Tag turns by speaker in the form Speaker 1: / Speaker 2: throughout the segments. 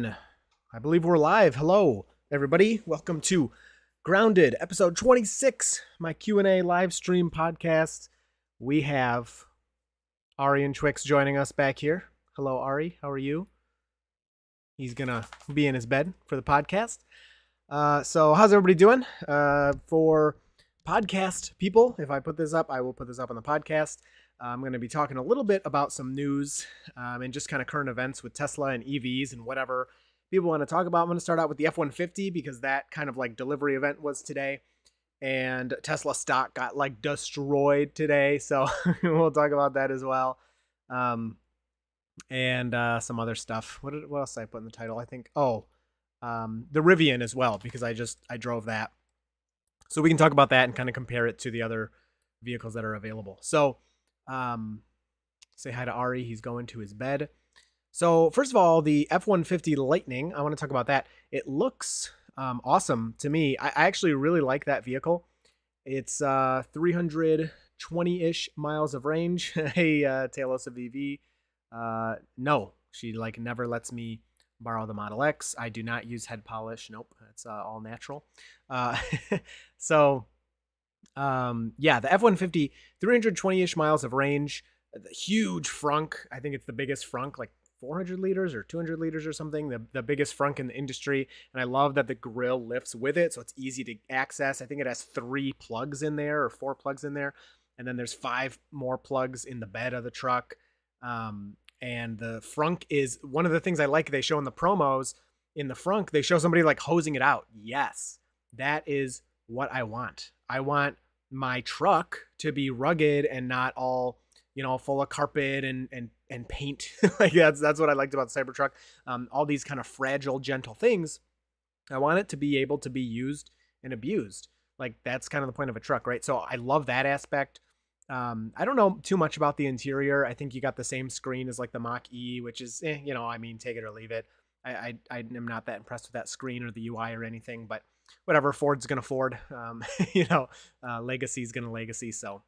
Speaker 1: I believe we're live. Hello, everybody. Welcome to Grounded, episode 26, my Q&A live stream podcast. We have Ari and Twix joining us back here. Hello, Ari. How are you? He's going to be in his bed for the podcast. So how's everybody doing? For podcast people, if I put this up, I will put this up on the podcast. I'm going to be talking a little bit about some news and just kind of current events with Tesla and EVs and whatever people want to talk about. I'm going to start out with the F150 because that kind of like delivery event was today, and Tesla stock got like destroyed today. So we'll talk about that as well. And some other stuff. What else did I put in the title? I think, the Rivian as well, because I drove that. So we can talk about that and kind of compare it to the other vehicles that are available. So, say hi to Ari. He's going to his bed. So first of all, the F150 Lightning, I want to talk about that. It looks awesome to me. I actually really like that vehicle. It's 320-ish miles of range. Hey, Talos of EV. No, she like never lets me borrow the Model X. I do not use head polish. Nope, it's all natural. So yeah, the F150, 320-ish miles of range, the huge frunk. I think it's the biggest frunk, like 400 liters or 200 liters or something, the biggest frunk in the industry. And I love that the grill lifts with it, so it's easy to access. I think it has 3 plugs in there or 4 plugs in there. And then there's 5 more plugs in the bed of the truck. And the frunk is one of the things I like. They show in the promos in the frunk, they show somebody like hosing it out. Yes, that is what I want. I want my truck to be rugged and not all, full of carpet and paint. Like that's what I liked about the Cybertruck. All these kind of fragile, gentle things. I want it to be able to be used and abused. Like that's kind of the point of a truck, right? So I love that aspect. I don't know too much about the interior. I think you got the same screen as like the Mach-E, which is, take it or leave it. I am not that impressed with that screen or the UI or anything, but whatever. Ford's gonna Ford. Legacy's gonna legacy. So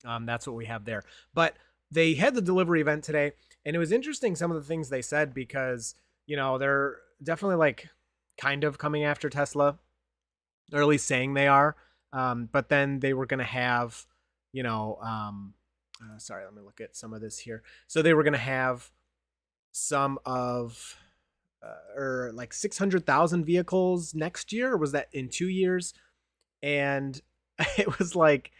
Speaker 1: that's what we have there. But they had the delivery event today, and it was interesting some of the things they said because they're definitely like kind of coming after Tesla, or at least saying they are. But then they were gonna have sorry, let me look at some of this here. So they were going to have some of, or like 600,000 vehicles next year, or was that in 2 years? And it was like,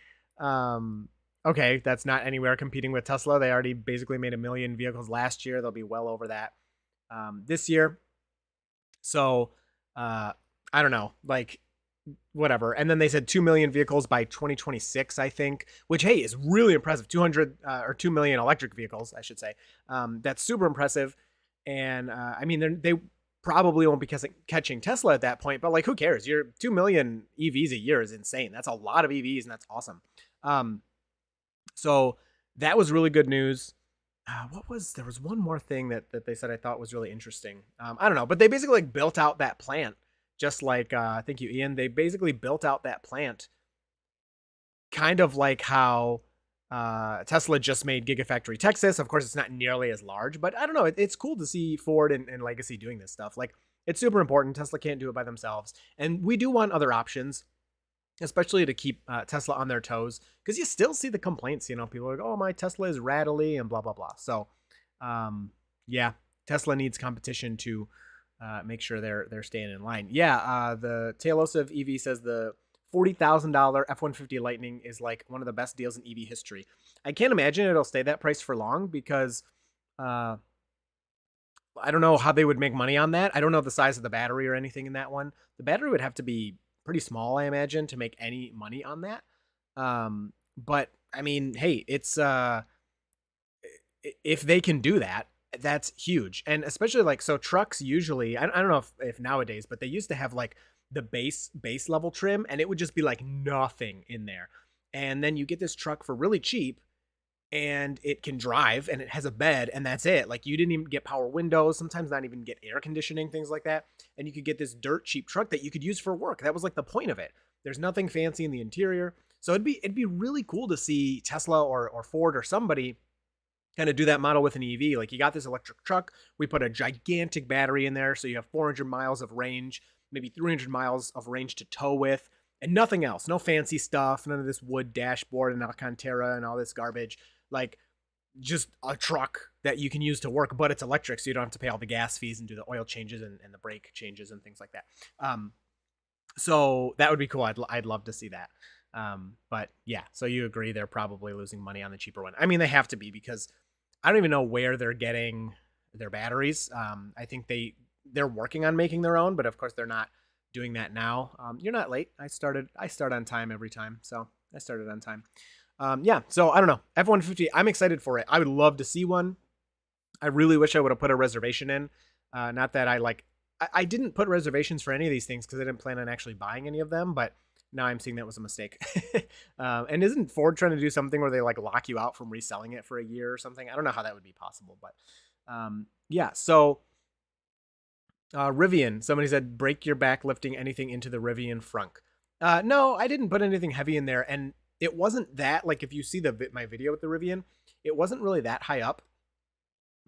Speaker 1: okay, that's not anywhere competing with Tesla. They already basically made 1 million vehicles last year. They'll be well over that this year. So I don't know, like, whatever. And then they said 2 million vehicles by 2026, I think, which, hey, is really impressive. 2 million electric vehicles, I should say. That's super impressive. And I mean, they probably won't be catching Tesla at that point, but like, who cares? You're 2 million EVs a year is insane. That's a lot of EVs, and that's awesome. So that was really good news. There was one more thing that they said I thought was really interesting. I don't know, but they basically like built out that plant. Just like, thank you, Ian. They basically built out that plant kind of like how Tesla just made Gigafactory Texas. Of course, it's not nearly as large, but I don't know. It's cool to see Ford and Legacy doing this stuff. Like, it's super important. Tesla can't do it by themselves. And we do want other options, especially to keep Tesla on their toes, because you still see the complaints. People are like, oh, my Tesla is rattly and blah, blah, blah. So, yeah, Tesla needs competition to make sure they're staying in line. Yeah, the Talos of EV says the $40,000 F-150 Lightning is like one of the best deals in EV history. I can't imagine it'll stay that price for long because I don't know how they would make money on that. I don't know the size of the battery or anything in that one. The battery would have to be pretty small, I imagine, to make any money on that. But I mean, hey, it's if they can do that, that's huge. And especially like, so trucks usually, I don't know if nowadays, but they used to have like the base level trim, and it would just be like nothing in there. And then you get this truck for really cheap, and it can drive, and it has a bed, and that's it. Like, you didn't even get power windows, sometimes not even get air conditioning, things like that. And you could get this dirt cheap truck that you could use for work. That was like the point of it. There's nothing fancy in the interior. So it'd be really cool to see Tesla or Ford or somebody kind of do that model with an EV. Like, you got this electric truck, we put a gigantic battery in there, so you have 400 miles of range, maybe 300 miles of range to tow with, and nothing else. No fancy stuff, none of this wood dashboard and Alcantara and all this garbage. Like, just a truck that you can use to work, but it's electric, so you don't have to pay all the gas fees and do the oil changes and the brake changes and things like that. So that would be cool. I'd love to see that. But yeah, so you agree they're probably losing money on the cheaper one. I mean, they have to be, because I don't even know where they're getting their batteries. I think they're working on making their own, but of course they're not doing that now. You're not late. I start on time every time, so I started on time. Yeah, so I don't know. F150, I'm excited for it. I would love to see one. I really wish I would have put a reservation in. Not that I didn't put reservations for any of these things because I didn't plan on actually buying any of them, but now I'm seeing that was a mistake. And isn't Ford trying to do something where they like lock you out from reselling it for a year or something? I don't know how that would be possible, but yeah, so Rivian, somebody said, break your back lifting anything into the Rivian frunk. No, I didn't put anything heavy in there, and it wasn't that, like, if you see my video with the Rivian, it wasn't really that high up.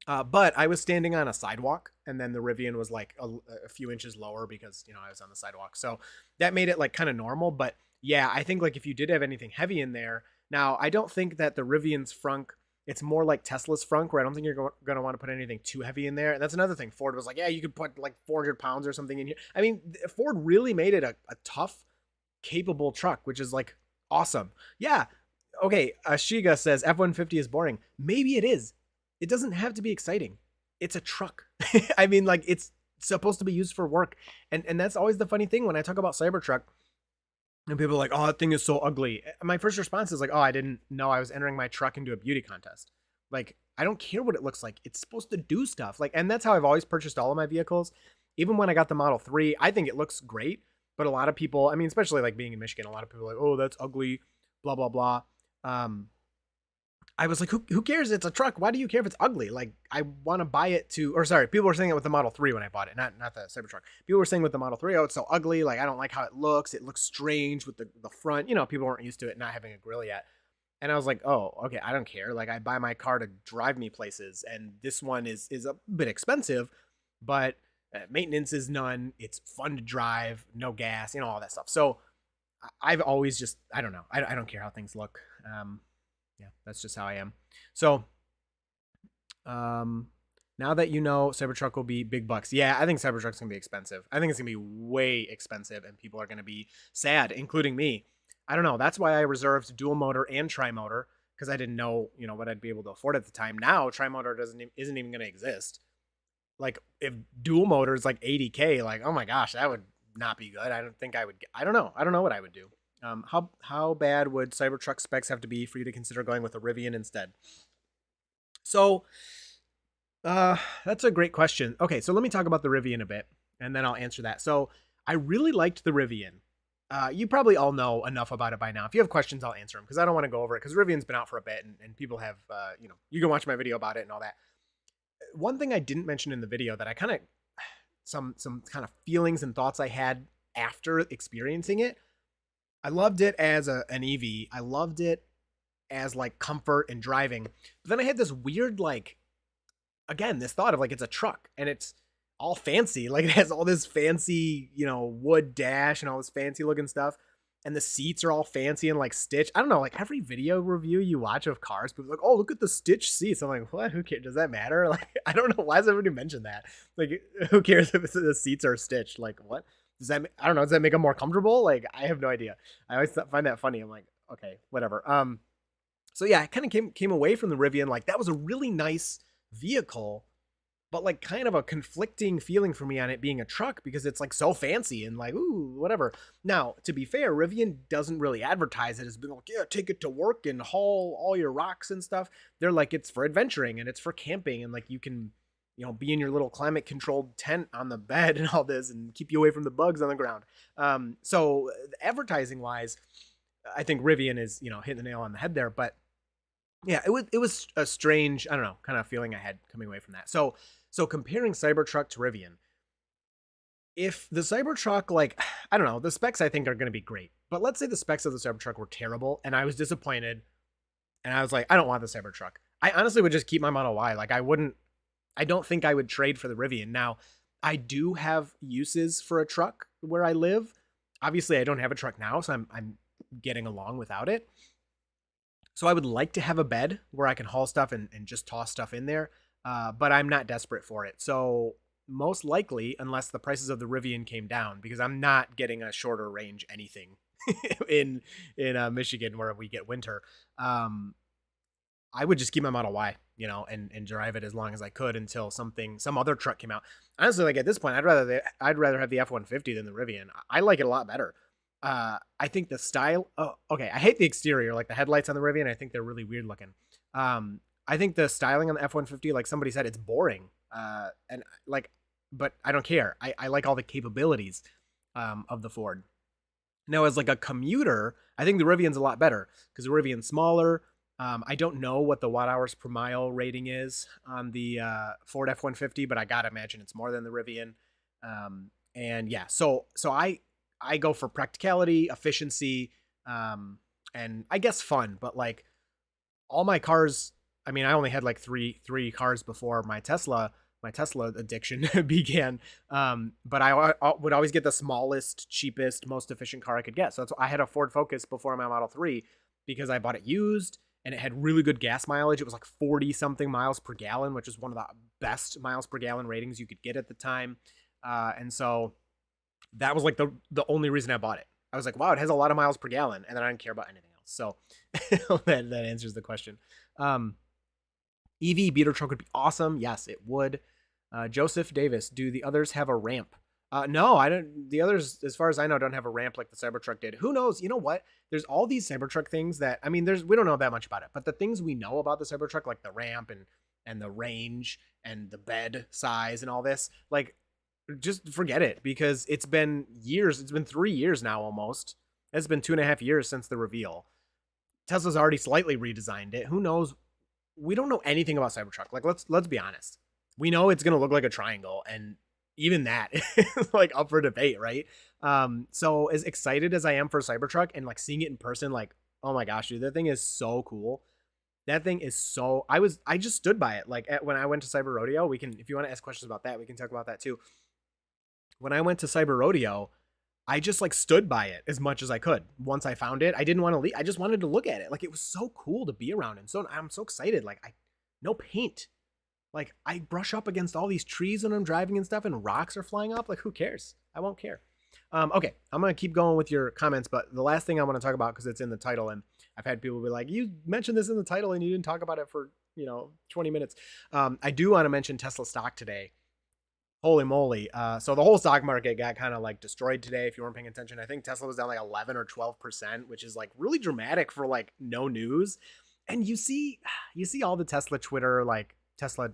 Speaker 1: But I was standing on a sidewalk, and then the Rivian was like a few inches lower because, I was on the sidewalk. So that made it like kind of normal. But yeah, I think like if you did have anything heavy in there, now I don't think that the Rivian's frunk, it's more like Tesla's frunk, where I don't think you're going to want to put anything too heavy in there. And that's another thing. Ford was like, yeah, you could put like 400 pounds or something in here. I mean, Ford really made it a tough, capable truck, which is like awesome. Yeah. Okay. Shiga says F-150 is boring. Maybe it is. It doesn't have to be exciting. It's a truck. I mean, like, it's supposed to be used for work. And that's always the funny thing when I talk about Cybertruck. And people are like, oh, that thing is so ugly. My first response is like, oh, I didn't know I was entering my truck into a beauty contest. Like, I don't care what it looks like. It's supposed to do stuff. Like, and that's how I've always purchased all of my vehicles. Even when I got the Model 3, I think it looks great. But a lot of people, I mean, especially like being in Michigan, a lot of people are like, oh, that's ugly, blah, blah, blah. I was like, who cares? It's a truck. Why do you care if it's ugly? Like, I want to buy it people were saying it with the Model 3 when I bought it, not the Cybertruck. People were saying with the Model 3, oh, it's so ugly. Like, I don't like how it looks. It looks strange with the front. People weren't used to it not having a grill yet. And I was like, oh, okay, I don't care. Like, I buy my car to drive me places. And this one is a bit expensive, but maintenance is none. It's fun to drive, no gas, all that stuff. So I've always just, I don't know. I don't care how things look. Yeah, that's just how I am. So, now that Cybertruck will be big bucks. Yeah, I think Cybertruck's going to be expensive. I think it's going to be way expensive, and people are going to be sad, including me. I don't know. That's why I reserved dual motor and tri-motor, because I didn't know, what I'd be able to afford at the time. Now, tri-motor isn't even going to exist. Like, if dual motor is like $80K, like, oh my gosh, that would not be good. I don't think I would I don't know. I don't know what I would do. How bad would Cybertruck specs have to be for you to consider going with a Rivian instead? So, that's a great question. Okay, so let me talk about the Rivian a bit, and then I'll answer that. So, I really liked the Rivian. You probably all know enough about it by now. If you have questions, I'll answer them, because I don't want to go over it, because Rivian's been out for a bit, and people have, you can watch my video about it and all that. One thing I didn't mention in the video that I kind of, some kind of feelings and thoughts I had after experiencing it. I loved it as an EV. I loved it as like comfort and driving. But then I had this weird, like, again, this thought of like, it's a truck and it's all fancy. Like, it has all this fancy, wood dash and all this fancy looking stuff. And the seats are all fancy and like stitched. I don't know, like every video review you watch of cars, people are like, oh, look at the stitched seats. I'm like, what? Who cares? Does that matter? Like, I don't know. Why does everybody mention that? Like, who cares if the seats are stitched? Like, what? I don't know, does that make them more comfortable? Like, I have no idea. I always find that funny. I'm like, okay, whatever. So yeah, I kind of came away from the Rivian. Like, that was a really nice vehicle, but like kind of a conflicting feeling for me on it being a truck, because it's like so fancy and like, ooh, whatever. Now, to be fair, Rivian doesn't really advertise it as being like, yeah, take it to work and haul all your rocks and stuff. They're like, it's for adventuring and it's for camping, and like you can, be in your little climate controlled tent on the bed and all this, and keep you away from the bugs on the ground. So advertising wise, I think Rivian is, hitting the nail on the head there. But yeah, it was a strange, I don't know, kind of feeling I had coming away from that. So comparing Cybertruck to Rivian, if the Cybertruck, like, I don't know, the specs I think are going to be great, but let's say the specs of the Cybertruck were terrible and I was disappointed and I was like, I don't want the Cybertruck. I honestly would just keep my Model Y. Like I don't think I would trade for the Rivian. Now, I do have uses for a truck where I live. Obviously, I don't have a truck now, so I'm getting along without it. So I would like to have a bed where I can haul stuff and just toss stuff in there, but I'm not desperate for it. So most likely, unless the prices of the Rivian came down, because I'm not getting a shorter range anything in Michigan where we get winter. Um, I would just keep my Model Y, and drive it as long as I could until some other truck came out. Honestly, like at this point, I'd rather have the F150 than the Rivian. I like it a lot better. I think the style. Oh, okay. I hate the exterior, like the headlights on the Rivian. I think they're really weird looking. I think the styling on the F150, like somebody said, it's boring. And like, but I don't care. I like all the capabilities of the Ford. Now, as like a commuter, I think the Rivian's a lot better because the Rivian's smaller. I don't know what the watt hours per mile rating is on the Ford F-150, but I gotta imagine it's more than the Rivian. And yeah, so I go for practicality, efficiency, and I guess fun. But like all my cars, I mean, I only had like three cars before my Tesla addiction began. But I would always get the smallest, cheapest, most efficient car I could get. So I had a Ford Focus before my Model 3 because I bought it used and it had really good gas mileage. It was like 40 something miles per gallon, which is one of the best miles per gallon ratings you could get at the time. And so that was like the only reason I bought it. I was like, wow, it has a lot of miles per gallon, and then I didn't care about anything else. So that answers the question. EV beater truck would be awesome. Yes, it would. Joseph Davis, do the others have a ramp? No, I don't. The others, as far as I know, don't have a ramp like the Cybertruck did. Who knows? You know what? There's all these Cybertruck things that, I mean, we don't know that much about it, but the things we know about the Cybertruck, like the ramp and the range and the bed size and all this, like, just forget it because it's been years. It's been 3 years now almost. It's been 2.5 years since the reveal. Tesla's already slightly redesigned it. Who knows? We don't know anything about Cybertruck. Like, let's be honest. We know it's gonna look like a triangle, and even that is like up for debate, right? So as excited as I am for Cybertruck and like seeing it in person, like, oh my gosh, dude, that thing is so cool. That thing is so. I just stood by it. Like when I went to Cyber Rodeo, if you want to ask questions about that, we can talk about that too. When I went to Cyber Rodeo, I just like stood by it as much as I could. Once I found it, I didn't want to leave. I just wanted to look at it. Like it was so cool to be around, and so I'm so excited. Like no paint. Like I brush up against all these trees when I'm driving and stuff, and rocks are flying up. Like who cares? I won't care. Okay, I'm gonna keep going with your comments, but the last thing I want to talk about because it's in the title, and I've had people be like, "You mentioned this in the title, and you didn't talk about it for 20 minutes." I do want to mention Tesla stock today. Holy moly. So the whole stock market got kind of like destroyed today. If you weren't paying attention, I think Tesla was down like 11 or 12%, which is like really dramatic for like no news. And you see all the Tesla Twitter, like Tesla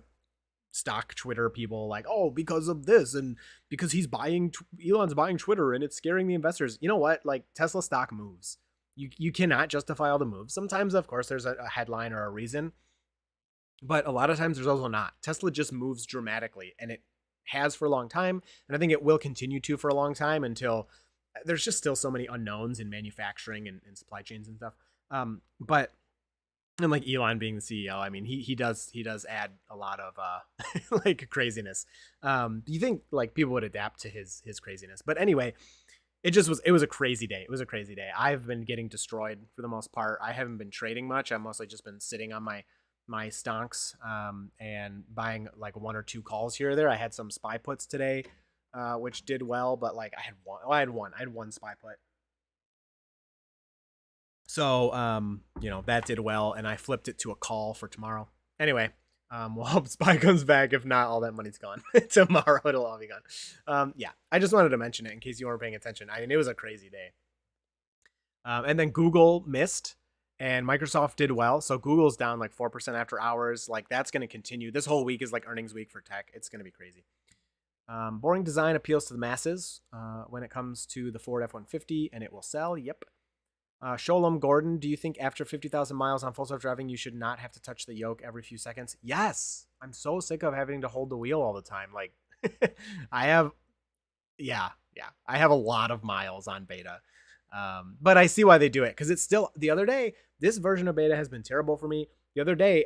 Speaker 1: stock Twitter people like, oh, because of this and because Elon's buying Twitter and it's scaring the investors. You know what? Like Tesla stock moves. You cannot justify all the moves. Sometimes, of course, there's a headline or a reason, but a lot of times there's also not. Tesla just moves dramatically, and it has for a long time, and I think it will continue to for a long time until there's just still so many unknowns in manufacturing and supply chains and stuff. But and like Elon being the CEO, I mean he does add a lot of like craziness. Do you think like people would adapt to his craziness? But anyway, it was a crazy day. It was a crazy day. I've been getting destroyed for the most part. I haven't been trading much. I've mostly just been sitting on my stonks and buying like one or two calls here or there. I had some SPY puts today, which did well, but like I had one SPY put. So that did well, and I flipped it to a call for tomorrow. Anyway, we'll hope SPY comes back. If not, all that money's gone. Tomorrow it'll all be gone. Yeah, I just wanted to mention it in case you weren't paying attention. I mean, it was a crazy day. And then Google missed. And Microsoft did well. So Google's down like 4% after hours. Like that's going to continue. This whole week is like earnings week for tech. It's going to be crazy. Boring design appeals to the masses when it comes to the Ford F-150, and it will sell. Yep. Sholem Gordon, do you think after 50,000 miles on full self-driving, you should not have to touch the yoke every few seconds? Yes. I'm so sick of having to hold the wheel all the time. Like I have a lot of miles on beta. But I see why they do it because it's still the other day. This version of beta has been terrible for me. The other day,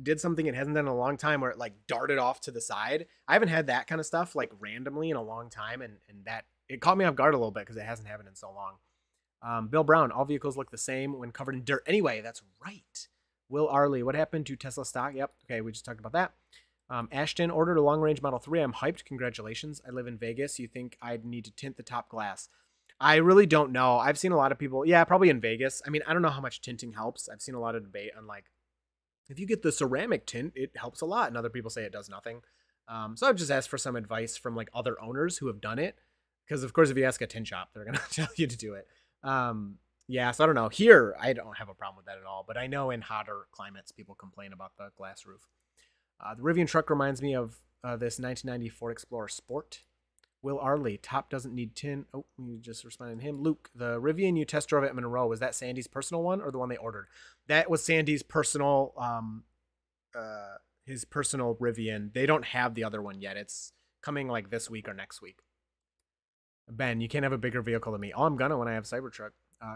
Speaker 1: did something it hasn't done in a long time, where it like darted off to the side. I haven't had that kind of stuff like randomly in a long time, and that it caught me off guard a little bit because it hasn't happened in so long. Bill Brown, all vehicles look the same when covered in dirt. Anyway, that's right. Will Arley, what happened to Tesla stock? Yep. Okay, we just talked about that. Ashton ordered a long range Model 3. I'm hyped. Congratulations. I live in Vegas. You think I'd need to tint the top glass? I really don't know. I've seen a lot of people, yeah, probably in Vegas. I mean, I don't know how much tinting helps. I've seen a lot of debate on like, if you get the ceramic tint, it helps a lot. And other people say it does nothing. So I've just asked for some advice from like other owners who have done it. Because of course, if you ask a tint shop, they're going to tell you to do it. Yeah, so I don't know. Here, I don't have a problem with that at all. But I know in hotter climates, people complain about the glass roof. The Rivian truck reminds me of this 1990 Ford Explorer Sport. Will Arley, top doesn't need tin. Oh, you just responded to him. Luke, the Rivian you test drove at Monroe, was that Sandy's personal one or the one they ordered? That was Sandy's personal, his personal Rivian. They don't have the other one yet. It's coming like this week or next week. Ben, you can't have a bigger vehicle than me. Oh, I'm gonna when I have Cybertruck.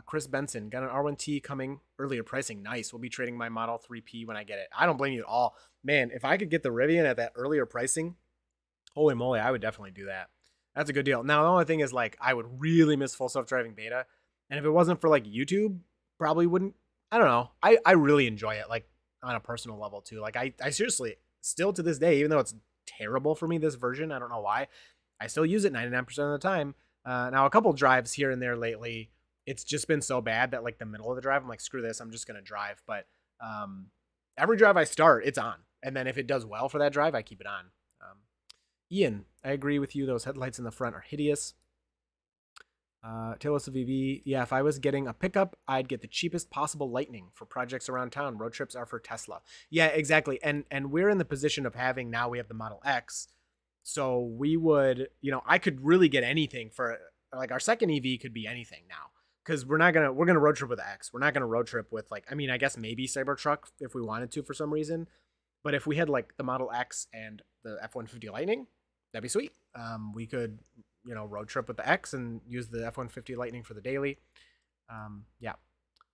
Speaker 1: Chris Benson, got an R1T coming, earlier pricing. Nice. We'll be trading my Model 3P when I get it. I don't blame you at all. Man, if I could get the Rivian at that earlier pricing, holy moly, I would definitely do that. That's a good deal. Now, the only thing is, like, I would really miss full self-driving beta. And if it wasn't for, like, YouTube, probably wouldn't. I don't know. I really enjoy it, like, on a personal level, too. Like, I seriously, still to this day, even though it's terrible for me, this version, I don't know why, I still use it 99% of the time. Now, a couple drives here and there lately, it's just been so bad that, like, the middle of the drive, I'm like, screw this, I'm just going to drive. But every drive I start, it's on. And then if it does well for that drive, I keep it on. Ian, I agree with you. Those headlights in the front are hideous. Talos of EV. Yeah, if I was getting a pickup, I'd get the cheapest possible Lightning for projects around town. Road trips are for Tesla. Yeah, exactly. And we're in the position of having, now we have the Model X. So we would, I could really get anything for, like, our second EV could be anything now. Because we're going to road trip with the X. We're not going to road trip with, like, I mean, I guess maybe Cybertruck if we wanted to for some reason. But if we had, like, the Model X and the F150 Lightning, that'd be sweet. We could, road trip with the X and use the F-150 Lightning for the daily. Yeah.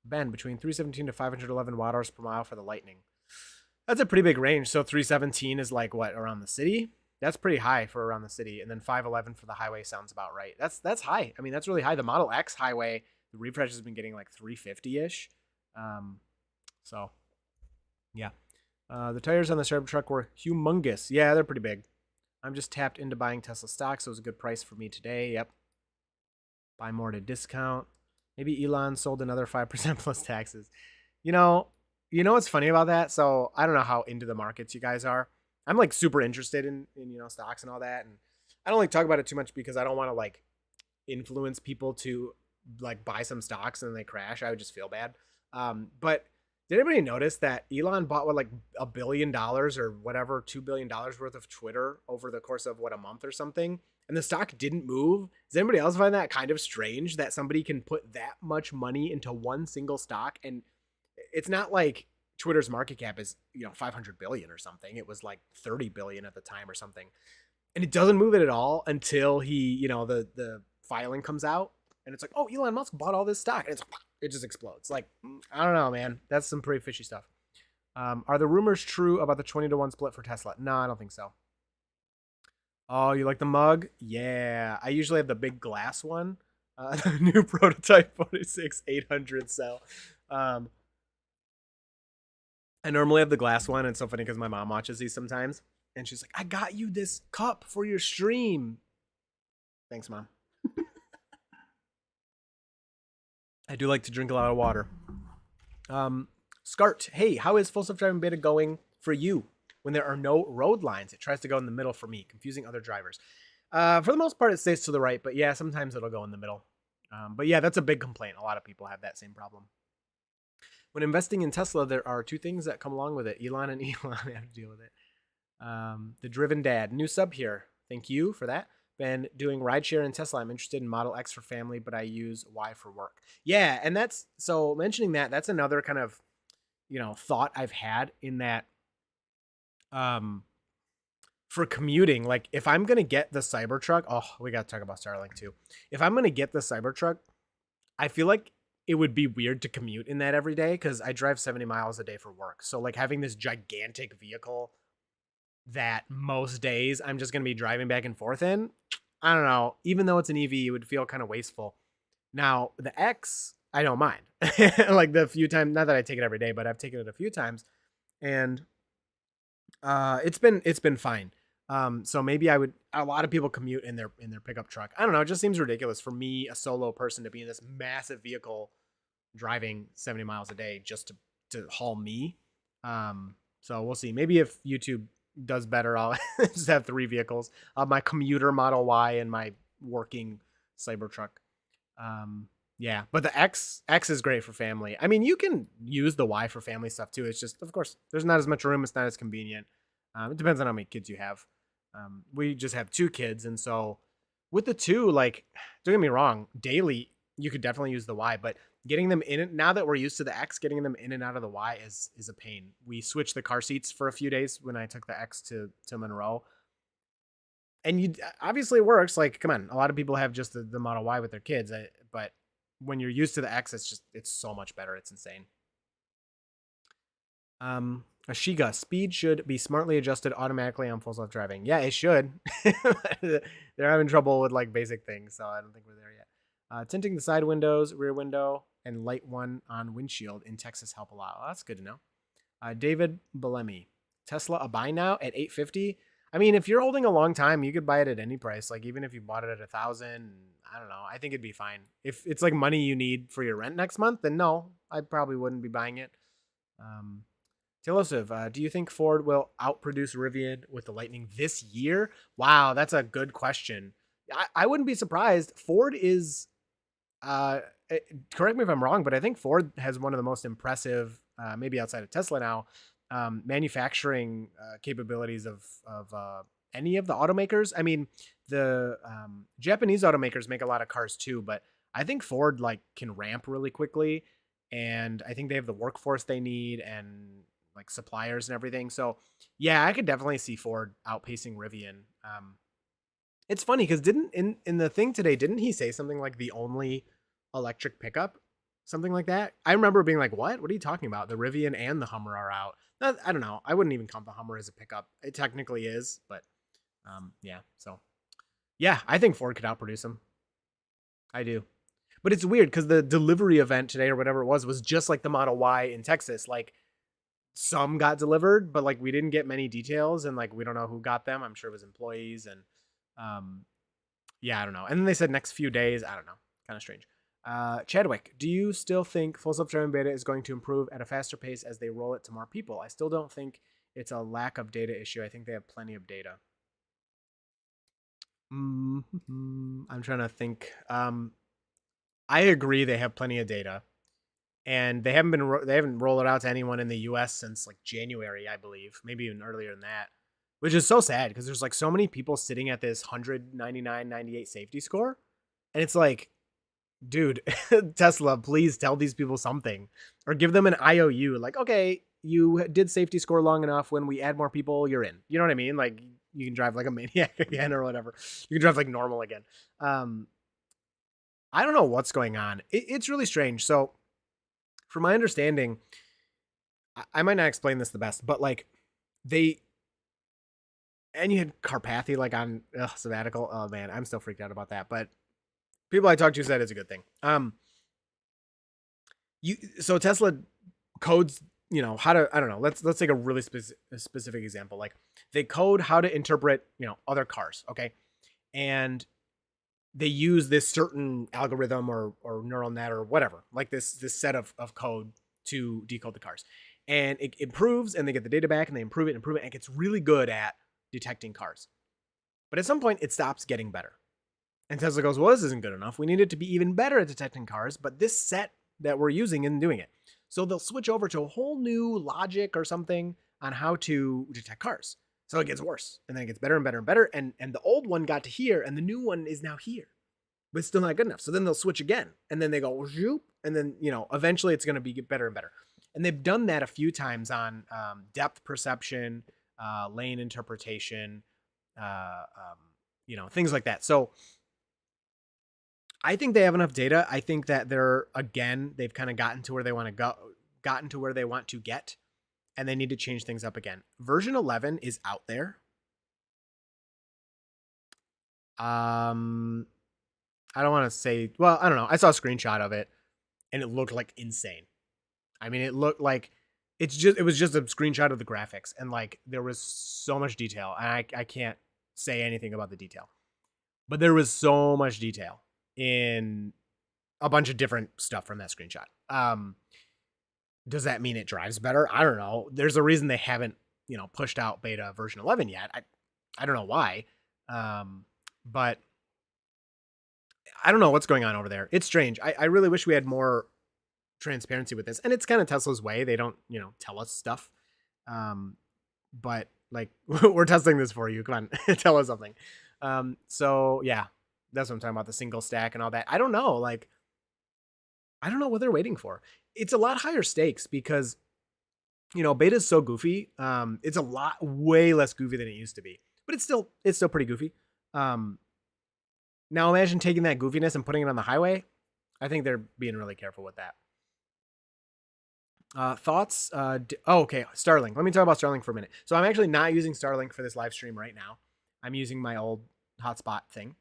Speaker 1: Ben, between 317 to 511 watt-hours per mile for the Lightning. That's a pretty big range. So 317 is like what, around the city? That's pretty high for around the city. And then 511 for the highway sounds about right. That's high. I mean, that's really high. The Model X highway, the refresh has been getting like 350-ish. So, yeah. The tires on the Cybertruck were humongous. Yeah, they're pretty big. I'm just tapped into buying Tesla stock, so it was a good price for me today. Yep. Buy more at a discount. Maybe Elon sold another 5% plus taxes. You know what's funny about that? So I don't know how into the markets you guys are. I'm like super interested in stocks and all that, and I don't like talk about it too much because I don't want to like influence people to like buy some stocks and then they crash. I would just feel bad. But did anybody notice that Elon bought what, like $1 billion or whatever, $2 billion worth of Twitter over the course of what, a month or something? And the stock didn't move. Does anybody else find that kind of strange that somebody can put that much money into one single stock? And it's not like Twitter's market cap is, 500 billion or something. It was like 30 billion at the time or something. And it doesn't move it at all until he, the filing comes out and it's like, oh, Elon Musk bought all this stock. And it just explodes. Like, I don't know, man. That's some pretty fishy stuff. Are the rumors true about the 20-1 split for Tesla? No, I don't think so. Oh, you like the mug? Yeah. I usually have the big glass one. The new prototype 46-800 cell. I normally have the glass one. It's so funny because my mom watches these sometimes. And she's like, I got you this cup for your stream. Thanks, Mom. I do like to drink a lot of water. Scart, hey, how is full self-driving beta going for you when there are no road lines? It tries to go in the middle for me, confusing other drivers. For the most part, it stays to the right, but yeah, sometimes it'll go in the middle. But yeah, that's a big complaint. A lot of people have that same problem. When investing in Tesla, there are two things that come along with it. Elon and Elon have to deal with it. The Driven Dad, new sub here. Thank you for that. Been doing rideshare in Tesla. I'm interested in Model X for family, but I use Y for work. Yeah, and that's, so mentioning that, that's another kind of, thought I've had in that, for commuting, like if I'm going to get the Cybertruck, oh, we got to talk about Starlink too. If I'm going to get the Cybertruck, I feel like it would be weird to commute in that every day because I drive 70 miles a day for work. So like having this gigantic vehicle that most days I'm just going to be driving back and forth in, I don't know. Even though it's an EV, it would feel kind of wasteful. Now, the X, I don't mind. Like the few times, not that I take it every day, but I've taken it a few times and it's been fine. So maybe I would. A lot of people commute in their pickup truck. I don't know. It just seems ridiculous for me, a solo person, to be in this massive vehicle driving 70 miles a day just to haul me. So we'll see. Maybe if YouTube does better, I'll just have 3 vehicles: my commuter Model Y and my working Cybertruck. Yeah, but the X is great for family. I mean, you can use the Y for family stuff too. It's just, of course, there's not as much room. It's not as convenient. It depends on how many kids you have. We just have 2 kids, and so with the 2, like, don't get me wrong, daily you could definitely use the Y, but getting them in it now that we're used to the X, getting them in and out of the Y is a pain. We switched the car seats for a few days when I took the X to Monroe, and you obviously it works. Like, come on, a lot of people have just the Model Y with their kids, but when you're used to the X, it's so much better. It's insane. Ashiga, speed should be smartly adjusted automatically on full self driving. Yeah, it should. They're having trouble with like basic things, so I don't think we're there yet. Tinting the side windows, rear window, and light one on windshield in Texas help a lot. Well, that's good to know. David Belemi, Tesla a buy now at $850. I mean, if you're holding a long time, you could buy it at any price. Like even if you bought it at $1,000, I don't know. I think it'd be fine. If it's like money you need for your rent next month, then no, I probably wouldn't be buying it. Tilosiv, do you think Ford will outproduce Rivian with the Lightning this year? Wow, that's a good question. I wouldn't be surprised. Ford is, correct me if I'm wrong, but I think Ford has one of the most impressive, maybe outside of Tesla now, manufacturing capabilities of any of the automakers. I mean, the Japanese automakers make a lot of cars too, but I think Ford like can ramp really quickly, and I think they have the workforce they need and like suppliers and everything. So yeah, I could definitely see Ford outpacing Rivian. It's funny because didn't in the thing today, didn't he say something like the only electric pickup, something like that? I remember being like, what are you talking about? The Rivian and the Hummer are out. I don't know. I wouldn't even count the Hummer as a pickup. It technically is, but yeah. So yeah, I think Ford could outproduce them. I do. But it's weird because the delivery event today or whatever it was just like the Model Y in Texas. Like some got delivered, but like we didn't get many details, and like we don't know who got them. I'm sure it was employees, and yeah, I don't know. And then they said next few days. I don't know. Kind of strange. Chadwick, do you still think full self-driving beta is going to improve at a faster pace as they roll it to more people? I still don't think it's a lack of data issue. I think they have plenty of data. I'm trying to think. I agree they have plenty of data, and they haven't rolled it out to anyone in the U.S. since like January, I believe, maybe even earlier than that, which is so sad because there's like so many people sitting at this 199.98 safety score, and it's like, dude, Tesla, please tell these people something or give them an IOU. Like, okay, you did safety score long enough. When we add more people, you're in. You know what I mean? Like, you can drive like a maniac again or whatever. You can drive like normal again. I don't know what's going on. It's really strange. So, from my understanding, I might not explain this the best, but like they, and you had Carpathy like on sabbatical. Oh man, I'm still freaked out about that. But people I talked to said it's a good thing. So Tesla codes, how to, I don't know. Let's take a really specific example. Like they code how to interpret, other cars. Okay. And they use this certain algorithm or neural net or whatever, like this set of code to decode the cars. And it improves, and they get the data back, and they improve it, and it gets really good at detecting cars. But at some point, it stops getting better. And Tesla goes, well, this isn't good enough. We need it to be even better at detecting cars, but this set that we're using isn't doing it. So they'll switch over to a whole new logic or something on how to detect cars. So it gets worse, and then it gets better and better and better. And the old one got to here, and the new one is now here, but it's still not good enough. So then they'll switch again, and then they go, whoop, and then, eventually it's going to be better and better. And they've done that a few times on depth perception, lane interpretation, things like that. So I think they have enough data. I think that they've kind of gotten to where they want to go, gotten to where they want to get, and they need to change things up again. Version 11 is out there. I don't want to say, well, I don't know. I saw a screenshot of it and it looked like insane. I mean, it looked like it was just a screenshot of the graphics and like there was so much detail. And I can't say anything about the detail, but there was so much detail in a bunch of different stuff from that screenshot. Does that mean it drives better? I don't know. There's a reason they haven't, pushed out beta version 11 yet. I don't know why. But I don't know what's going on over there. It's strange. I really wish we had more transparency with this. And it's kind of Tesla's way. They don't, tell us stuff. But like we're testing this for you. Come on, tell us something. So yeah, that's what I'm talking about. The single stack and all that. I don't know. Like, I don't know what they're waiting for. It's a lot higher stakes because, beta is so goofy. It's a lot way less goofy than it used to be, but it's still pretty goofy. Now imagine taking that goofiness and putting it on the highway. I think they're being really careful with that. Thoughts? Okay. Starlink. Let me talk about Starlink for a minute. So I'm actually not using Starlink for this live stream right now. I'm using my old hotspot thing.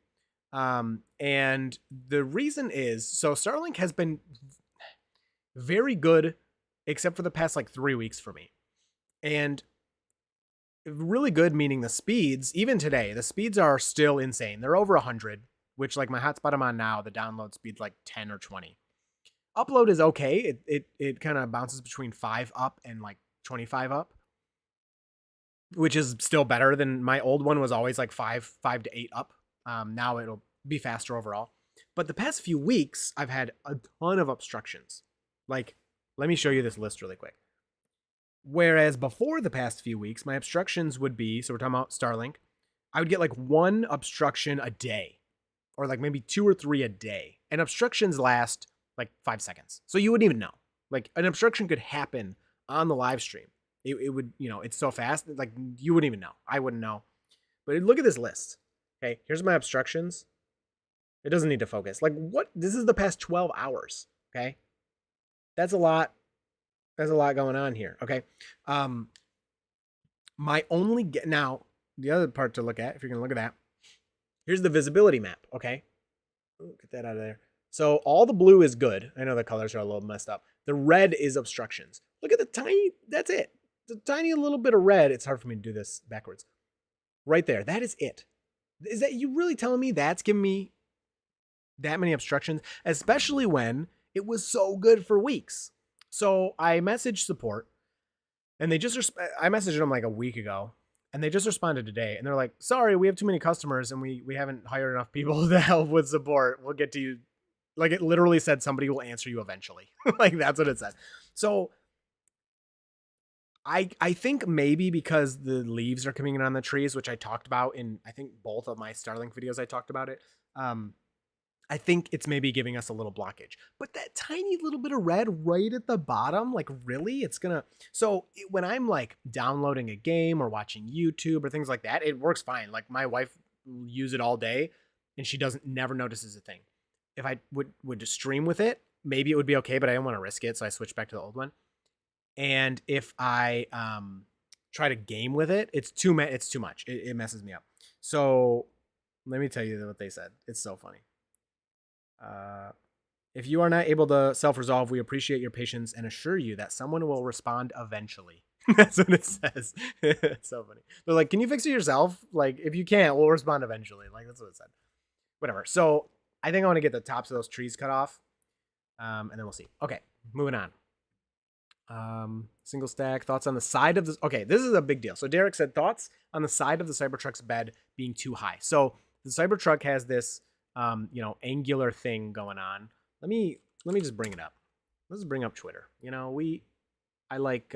Speaker 1: And the reason is, so Starlink has been very good, except for the past like 3 weeks for me. And really good, meaning the speeds, even today, the speeds are still insane. They're over 100, which like my hotspot I'm on now, the download speed's like 10 or 20. Upload is okay. It kind of bounces between 5 up and like 25 up, which is still better than my old one was always like 5 to 8 up. Now it'll be faster overall. But the past few weeks, I've had a ton of obstructions. Like, let me show you this list really quick. Whereas before the past few weeks, my obstructions would be, so we're talking about Starlink, I would get like 1 obstruction a day, or like maybe 2 or 3 a day. And obstructions last like 5 seconds. So you wouldn't even know. Like an obstruction could happen on the live stream. It would, it's so fast, like you wouldn't even know. I wouldn't know. But look at this list. Okay, here's my obstructions. It doesn't need to focus. Like what? This is the past 12 hours. Okay. That's a lot. There's a lot going on here. Okay. My only now, the other part to look at, if you're going to look at that, here's the visibility map. Okay. Ooh, get that out of there. So all the blue is good. I know the colors are a little messed up. The red is obstructions. Look at the tiny, that's it. The tiny little bit of red. It's hard for me to do this backwards. Right there. That is it. Is that you really telling me that's giving me that many obstructions? Especially when it was so good for weeks. So I messaged support and they just, I messaged them like a week ago and they just responded today and they're like, sorry, we have too many customers and we haven't hired enough people to help with support. We'll get to you. Like it literally said somebody will answer you eventually. Like that's what it said. So I think maybe because the leaves are coming in on the trees, which I talked about in, I think both of my Starlink videos, I talked about it. I think it's maybe giving us a little blockage, but that tiny little bit of red right at the bottom, like really, it's gonna, so when I'm like downloading a game or watching YouTube or things like that, it works fine. Like my wife will use it all day and she never notices a thing. If I would just stream with it, maybe it would be okay, but I don't want to risk it. So I switched back to the old one. And if I try to game with it, it's too much. It messes me up. So let me tell you what they said. It's so funny. If you are not able to self-resolve, we appreciate your patience and assure you that someone will respond eventually. That's what it says. It's so funny. They're like, can you fix it yourself? Like, if you can't, we'll respond eventually. Like, that's what it said. Whatever. So I think I want to get the tops of those trees cut off. And then we'll see. Okay, moving on. Single stack, thoughts on the side of this. Okay, this is a big deal. So Derek said thoughts on the side of the Cybertruck's bed being too high. So the Cybertruck has this, angular thing going on. Let me just bring it up. Let's bring up Twitter. I like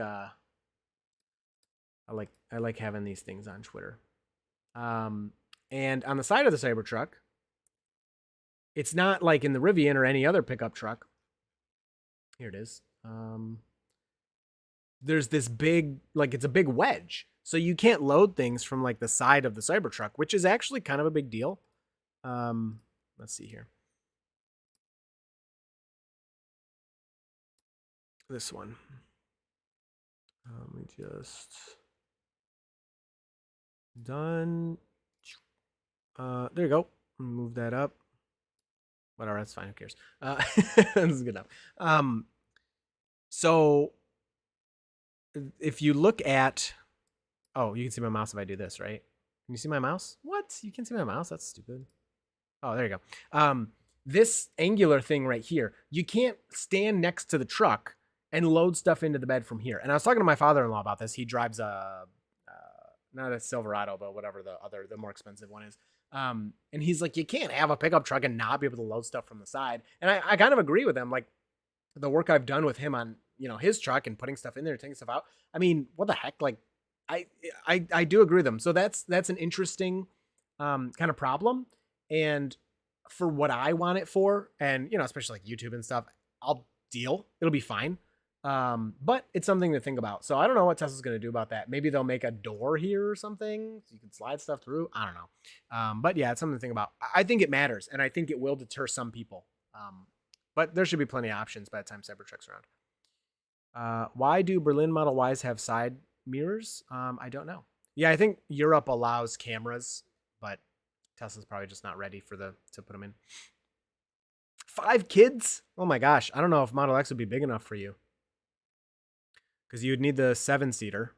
Speaker 1: having these things on Twitter. And on the side of the Cybertruck, it's not like in the Rivian or any other pickup truck. Here it is. There's this big, like it's a big wedge. So you can't load things from like the side of the Cybertruck, which is actually kind of a big deal. Let's see here. This one. Let me just done. There you go. Move that up. Whatever, that's fine. Who cares? This is good enough. So if you look at, oh, you can see my mouse if I do this, right? Can you see my mouse? What? You can see my mouse? That's stupid. Oh, there you go. This angular thing right here, you can't stand next to the truck and load stuff into the bed from here. And I was talking to my father-in-law about this. He drives a, not a Silverado, but whatever the more expensive one is. And he's like, you can't have a pickup truck and not be able to load stuff from the side. And I kind of agree with him. Like the work I've done with him on, his truck and putting stuff in there and taking stuff out. I mean, what the heck? Like I do agree with him. So that's an interesting kind of problem. And for what I want it for, and especially like YouTube and stuff, I'll deal. It'll be fine. But it's something to think about. So I don't know what Tesla's going to do about that. Maybe they'll make a door here or something so you can slide stuff through. I don't know. But yeah, it's something to think about. I think it matters, and I think it will deter some people. But there should be plenty of options by the time Cybertruck's around. Why do Berlin Model Ys have side mirrors? I don't know. Yeah, I think Europe allows cameras, but Tesla's probably just not ready to put them in. 5 kids? Oh my gosh. I don't know if Model X would be big enough for you. Because you'd need the 7-seater.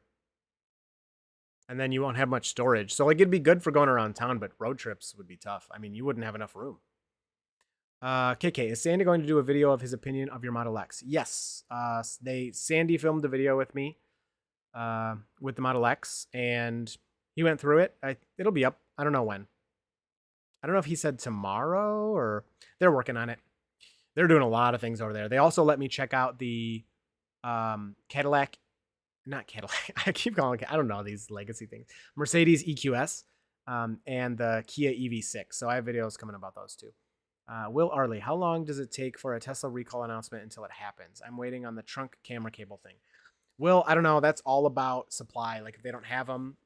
Speaker 1: And then you won't have much storage. So like it'd be good for going around town, but road trips would be tough. I mean, you wouldn't have enough room. KK, is Sandy going to do a video of his opinion of your Model X? Yes. Sandy filmed a video with me with the Model X, and he went through it. It'll be up. I don't know when. I don't know if he said tomorrow or they're working on it. They're doing a lot of things over there. They also let me check out the Cadillac, not Cadillac. I keep calling it, I don't know these legacy things. Mercedes EQS and the Kia EV6. So I have videos coming about those too. Will Arley, how long does it take for a Tesla recall announcement until it happens? I'm waiting on the trunk camera cable thing. Will, I don't know. That's all about supply. Like if they don't have them,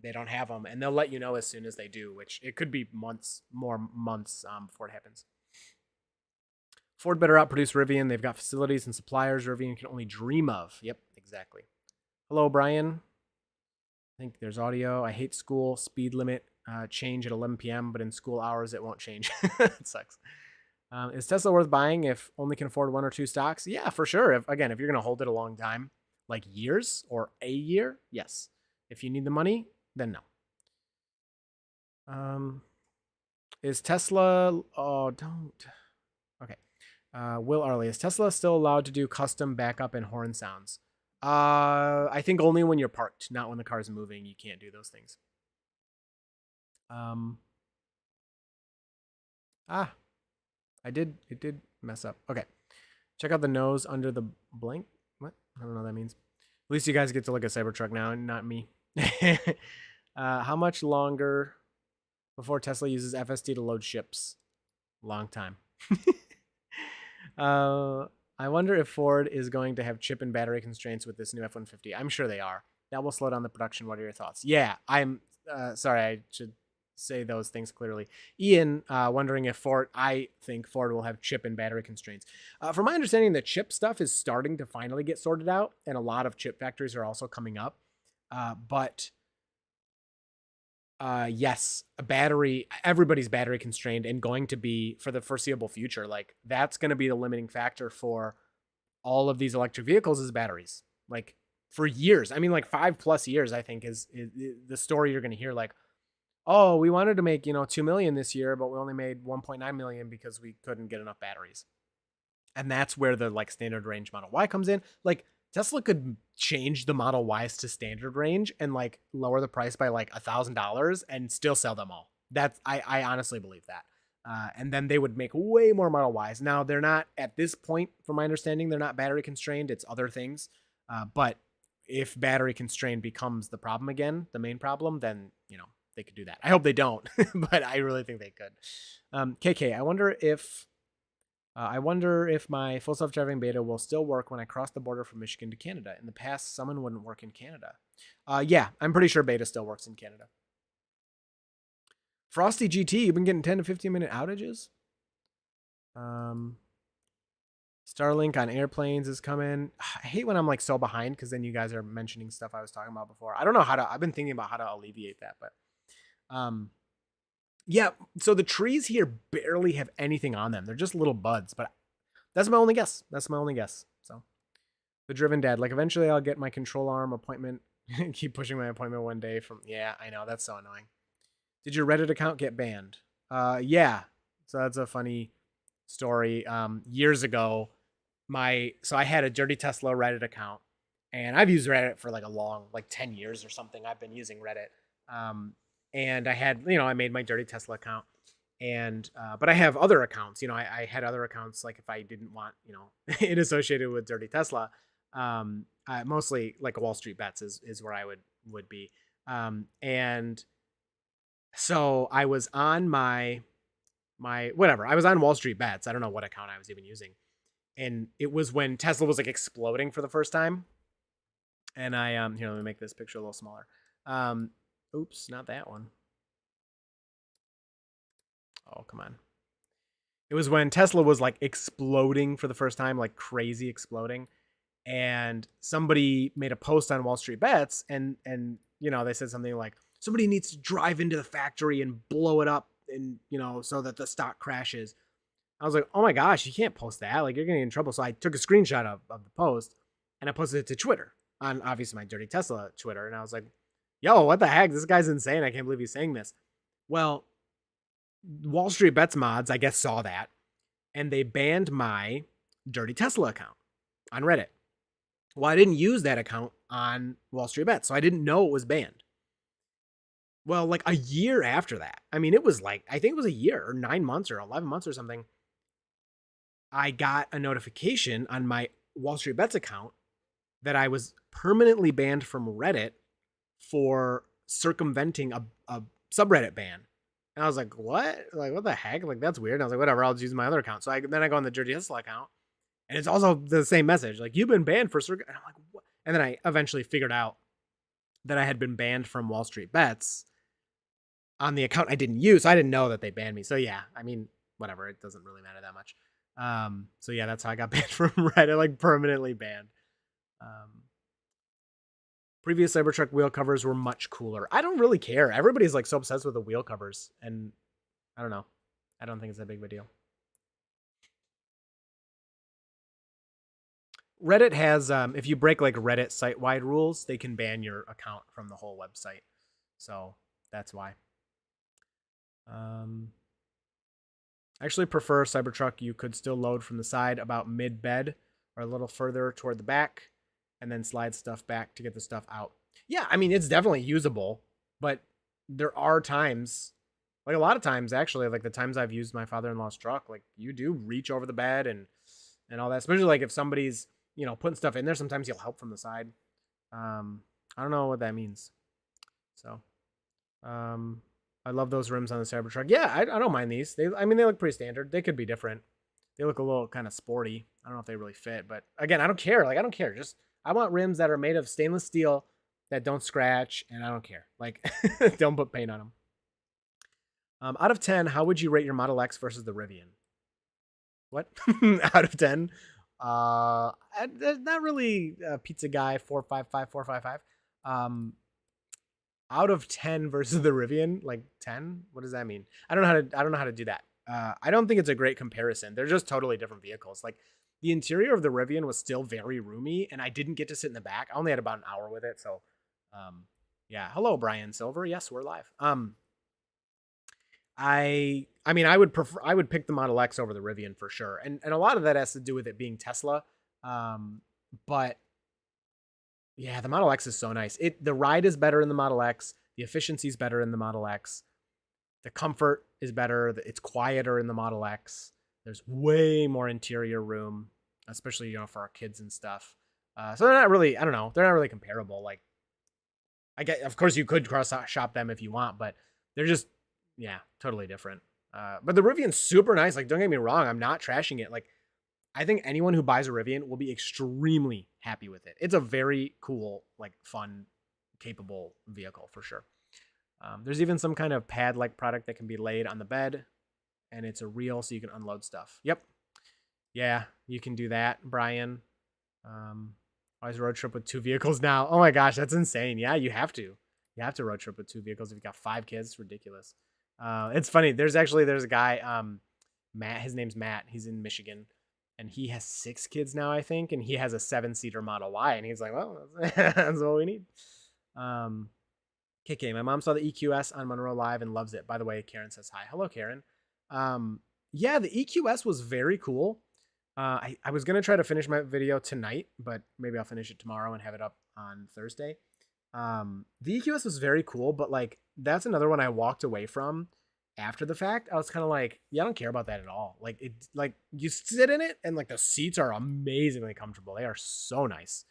Speaker 1: they don't have them, and they'll let you know as soon as they do, which it could be more months before it happens. Ford better outproduce Rivian. They've got facilities and suppliers Rivian can only dream of. Yep, exactly. Hello, Brian. I think there's audio. I hate school. Speed limit change at 11 p.m., but in school hours it won't change. It sucks. Is Tesla worth buying if only can afford 1 or 2 stocks? Yeah, for sure. If you're going to hold it a long time, like years or a year, yes. If you need the money, then no. Is Tesla... Oh, don't... Okay. Will Arley, is Tesla still allowed to do custom backup and horn sounds? I think only when you're parked, not when the car's moving. You can't do those things. It did mess up. Okay. Check out the nose under the blank. What? I don't know what that means. At least you guys get to look at Cybertruck now and not me. How much longer before Tesla uses FSD to load ships? Long time. I wonder if Ford is going to have chip and battery constraints with this new F150. I'm sure they are. That will slow down the production. What are your thoughts? Yeah, I'm sorry. I should say those things clearly. Ian, wondering if I think Ford will have chip and battery constraints. From my understanding, the chip stuff is starting to finally get sorted out, and a lot of chip factories are also coming up. But yes, everybody's battery constrained and going to be for the foreseeable future. Like that's going to be the limiting factor for all of these electric vehicles is batteries. Like for years, I mean, like 5+ years, I think is the story you're going to hear. Like, oh, we wanted to make, 2 million this year, but we only made 1.9 million because we couldn't get enough batteries. And that's where the like standard range Model Y comes in. Like Tesla could change the Model Ys to standard range and like lower the price by like $1,000 and still sell them all. That's I honestly believe that. And then they would make way more Model Ys. Now they're not at this point, from my understanding, they're not battery constrained. It's other things. But if battery constrained becomes the problem again, the main problem, then they could do that. I hope they don't, but I really think they could. KK, I wonder if my full self-driving beta will still work when I cross the border from Michigan to Canada. In the past, someone wouldn't work in Canada. Yeah, I'm pretty sure beta still works in Canada. Frosty GT, you've been getting 10 to 15 minute outages? Starlink on airplanes is coming. I hate when I'm like so behind because then you guys are mentioning stuff I was talking about before. I don't know how to. I've been thinking about how to alleviate that, but um, yeah. So the trees here barely have anything on them. They're just little buds. But that's my only guess. That's my only guess. So the driven dad. Like eventually I'll get my control arm appointment. Keep pushing my appointment one day from. Yeah, I know that's so annoying. Did your Reddit account get banned? Yeah. So that's a funny story. Years ago, so I had a Dirty Tesla Reddit account, and I've used Reddit for like a long, like 10 years or something. I've been using Reddit. And I had, I made my Dirty Tesla account, and but I have other accounts. I had other accounts like if I didn't want, it associated with Dirty Tesla. Mostly like Wall Street Bets is where I would be. And so I was on my whatever. I was on Wall Street Bets. I don't know what account I was even using. And it was when Tesla was like exploding for the first time. And I here, let me make this picture a little smaller. Oops, not that one. Oh, come on. It was when Tesla was like exploding for the first time, like crazy exploding. And somebody made a post on Wall Street Bets, and they said something like somebody needs to drive into the factory and blow it up, and so that the stock crashes. I was like, oh my gosh, you can't post that. Like, you're getting in trouble. So I took a screenshot of the post and I posted it to Twitter on obviously my Dirty Tesla Twitter. And I was like, yo, what the heck? This guy's insane. I can't believe he's saying this. Well, Wall Street Bets mods, I guess, saw that and they banned my Dirty Tesla account on Reddit. Well, I didn't use that account on Wall Street Bets, so I didn't know it was banned. Well, like a year after that, I mean, it was like, I think it was a year or 9 months or 11 months or something. I got a notification on my Wall Street Bets account that I was permanently banned from Reddit for circumventing a subreddit ban. And I was like, what? Like, what the heck? Like, that's weird. And I was like, whatever, I'll just use my other account. So then I go on the Dirty Tesla account, and it's also the same message. Like, you've been banned for and I'm like, what? And then I eventually figured out that I had been banned from Wall Street Bets on the account I didn't use. So I didn't know that they banned me. So yeah, I mean, whatever. It doesn't really matter that much. So yeah, that's how I got banned from Reddit, like permanently banned. Previous Cybertruck wheel covers were much cooler. I don't really care. Everybody's like so obsessed with the wheel covers, and I don't know. I don't think it's that big of a deal. Reddit has, if you break like Reddit site-wide rules, they can ban your account from the whole website. So that's why. I actually prefer Cybertruck. You could still load from the side about mid-bed or a little further toward the back and then slide stuff back to get the stuff out. Yeah, I mean, it's definitely usable, but there are times, like a lot of times actually, like the times I've used my father-in-law's truck, like you do reach over the bed and all that, especially like if somebody's, putting stuff in there, sometimes you'll help from the side. I don't know what that means. So, I love those rims on the Cybertruck. Yeah, I don't mind these. They look pretty standard. They could be different. They look a little kind of sporty. I don't know if they really fit, but again, I don't care. Like, I don't care. Just, I want rims that are made of stainless steel that don't scratch, and I don't care. Like, don't put paint on them. Out of 10, how would you rate your Model X versus the Rivian? What? Out of 10? Not really a pizza guy, 455, 455. Out of 10 versus the Rivian, like 10? What does that mean? I don't know how to do that. I don't think it's a great comparison. They're just totally different vehicles. Like the interior of the Rivian was still very roomy, and I didn't get to sit in the back. I only had about an hour with it, so yeah. Hello, Brian Silver. Yes, we're live. I mean, I would pick the Model X over the Rivian for sure, and a lot of that has to do with it being Tesla. But yeah, the Model X is so nice. The ride is better in the Model X. The efficiency is better in the Model X. The comfort is better. It's quieter in the Model X. There's way more interior room, especially for our kids and stuff. So they're not really, I don't know, they're not really comparable. Like, I get, of course, you could cross shop them if you want, but they're just, yeah, totally different. But the Rivian's super nice. Like, don't get me wrong, I'm not trashing it. Like, I think anyone who buys a Rivian will be extremely happy with it. It's a very cool, like fun, capable vehicle for sure. There's even some kind of pad-like product that can be laid on the bed, and it's a reel so you can unload stuff. Yep. Yeah, you can do that, Brian. Always road trip with 2 vehicles now. Oh my gosh, that's insane. Yeah, you have to. You have to road trip with 2 vehicles if you got 5 kids. It's ridiculous. It's funny. There's a guy, Matt. His name's Matt. He's in Michigan, and he has 6 kids now, I think, and he has a 7-seater Model Y, and he's like, well, that's what we need. KK, my mom saw the EQS on Monroe Live and loves it. By the way, Karen says hi. Hello, Karen. Yeah, the EQS was very cool. I was going to try to finish my video tonight, but maybe I'll finish it tomorrow and have it up on Thursday. The EQS was very cool, but like that's another one I walked away from after the fact. I was kind of like, yeah, I don't care about that at all. Like like you sit in it and like the seats are amazingly comfortable. They are so nice.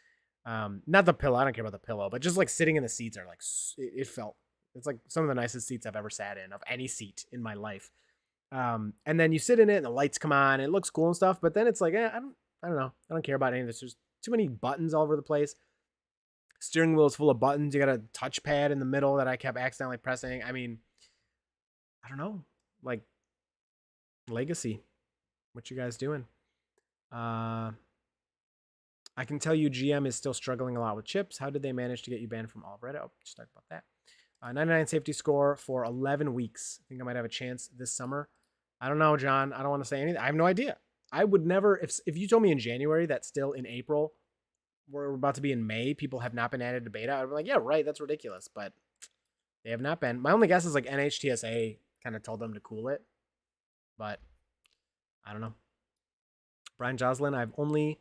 Speaker 1: Not the pillow. I don't care about the pillow, but just like sitting in the seats are like, it's like some of the nicest seats I've ever sat in of any seat in my life. And then you sit in it and the lights come on, and it looks cool and stuff, but then it's like, I don't know. I don't care about any of this. There's too many buttons all over the place. Steering wheel is full of buttons. You got a touchpad in the middle that I kept accidentally pressing. I mean, I don't know. Like, legacy. What you guys doing? I can tell you GM is still struggling a lot with chips. How did they manage to get you banned from all of Reddit? Oh, just talk about that. 99 safety score for 11 weeks. I think I might have a chance this summer. I don't know, John. I don't want to say anything. I have no idea. I would never, if you told me in January that still in April, we're about to be in May, people have not been added to beta, I'd be like, yeah, right, that's ridiculous. But they have not been. My only guess is like NHTSA kind of told them to cool it. But I don't know. Brian Joslin, I've only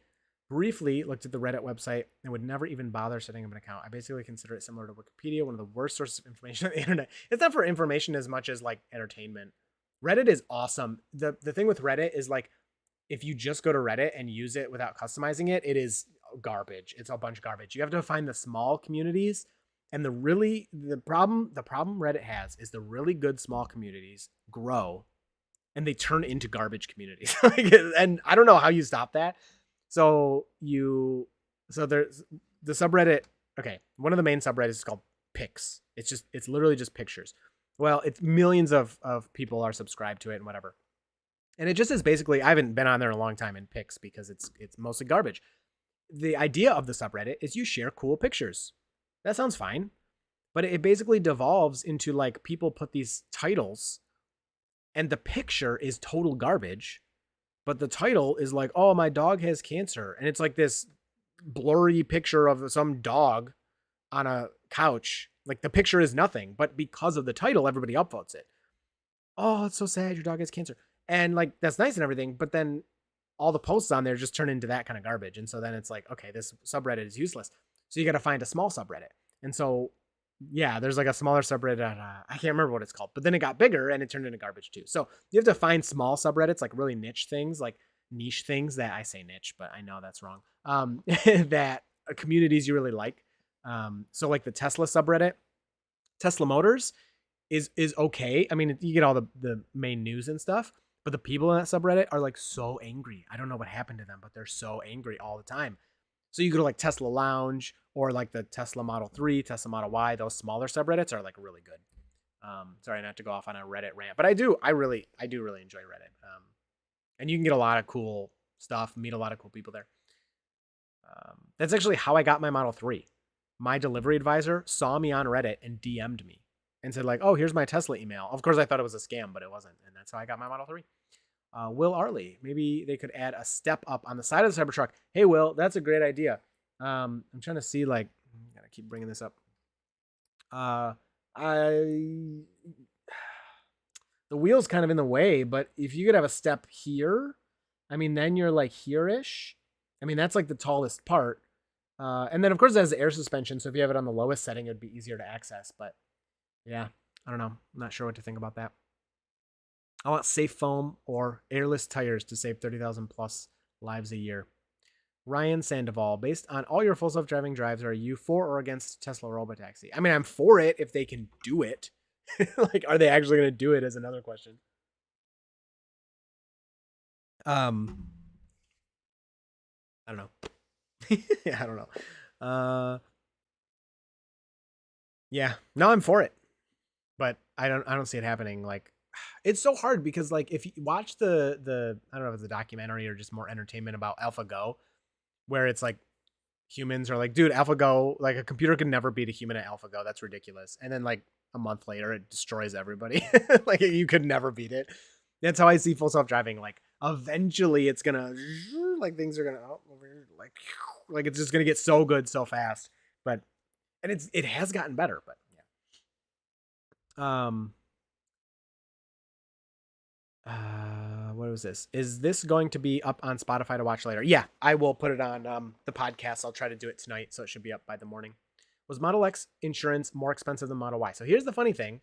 Speaker 1: briefly looked at the Reddit website and would never even bother setting up an account. I basically consider it similar to Wikipedia, one of the worst sources of information on the internet. It's not for information as much as like entertainment. Reddit is awesome. The thing with Reddit is like, if you just go to Reddit and use it without customizing it, it is garbage. It's a bunch of garbage. You have to find the small communities, and the problem Reddit has is the really good small communities grow and they turn into garbage communities. And I don't know how you stop that. So there's the subreddit. Okay, one of the main subreddits is called Pics. It's literally just pictures. Well, it's millions of people are subscribed to it and whatever. And it just is basically, I haven't been on there in a long time in Pics because it's mostly garbage. The idea of the subreddit is you share cool pictures. That sounds fine. But it basically devolves into like people put these titles and the picture is total garbage. But the title is like, oh, my dog has cancer. And it's like this blurry picture of some dog on a couch. Like the picture is nothing. But because of the title, everybody upvotes it. Oh, it's so sad. Your dog has cancer. And like, that's nice and everything. But then all the posts on there just turn into that kind of garbage. And so then it's like, okay, this subreddit is useless. So you got to find a small subreddit. And so, yeah, there's like a smaller subreddit. I can't remember what it's called, but then it got bigger and it turned into garbage too. So you have to find small subreddits, like really niche things that I say niche, but I know that's wrong. That communities you really like. So like the Tesla subreddit, Tesla Motors is okay. I mean, you get all the main news and stuff, but the people in that subreddit are like so angry. I don't know what happened to them, but they're so angry all the time. So you go to like Tesla Lounge or like the Tesla Model 3, Tesla Model Y, those smaller subreddits are like really good. Sorry not to go off on a Reddit rant, but I do really enjoy Reddit. And you can get a lot of cool stuff, meet a lot of cool people there. That's actually how I got my Model 3. My delivery advisor saw me on Reddit and DM'd me and said like, oh, here's my Tesla email. Of course I thought it was a scam, but it wasn't. And that's how I got my Model 3. Will Arley, maybe they could add a step up on the side of the Cybertruck. Hey, Will, that's a great idea. I'm trying to see, like, I gotta keep bringing this up. The wheel's kind of in the way, but if you could have a step here, I mean, then you're like here-ish. I mean, that's like the tallest part. And then of course it has air suspension. So if you have it on the lowest setting, it'd be easier to access, but yeah, I don't know. I'm not sure what to think about that. I want safe foam or airless tires to save 30,000 plus lives a year. Ryan Sandoval, based on all your full self-driving drives, are you for or against Tesla Robotaxi? I mean, I'm for it if they can do it. Like, are they actually going to do it is another question. I don't know. I don't know. Yeah, no, I'm for it, but I don't see it happening. Like, it's so hard because like if you watch the I don't know if it's a documentary or just more entertainment about AlphaGo, where it's like humans are like, dude, AlphaGo, like a computer can never beat a human at AlphaGo. That's ridiculous. And then like a month later, it destroys everybody. Like you could never beat it. That's how I see full self driving. Like eventually, it's gonna like things are gonna like it's just gonna get so good so fast. But and it has gotten better. But yeah. What was this? Is this going to be up on Spotify to watch later? Yeah, I will put it on the podcast. I'll try to do it tonight, so it should be up by the morning. Was Model X insurance more expensive than Model Y? So here's the funny thing.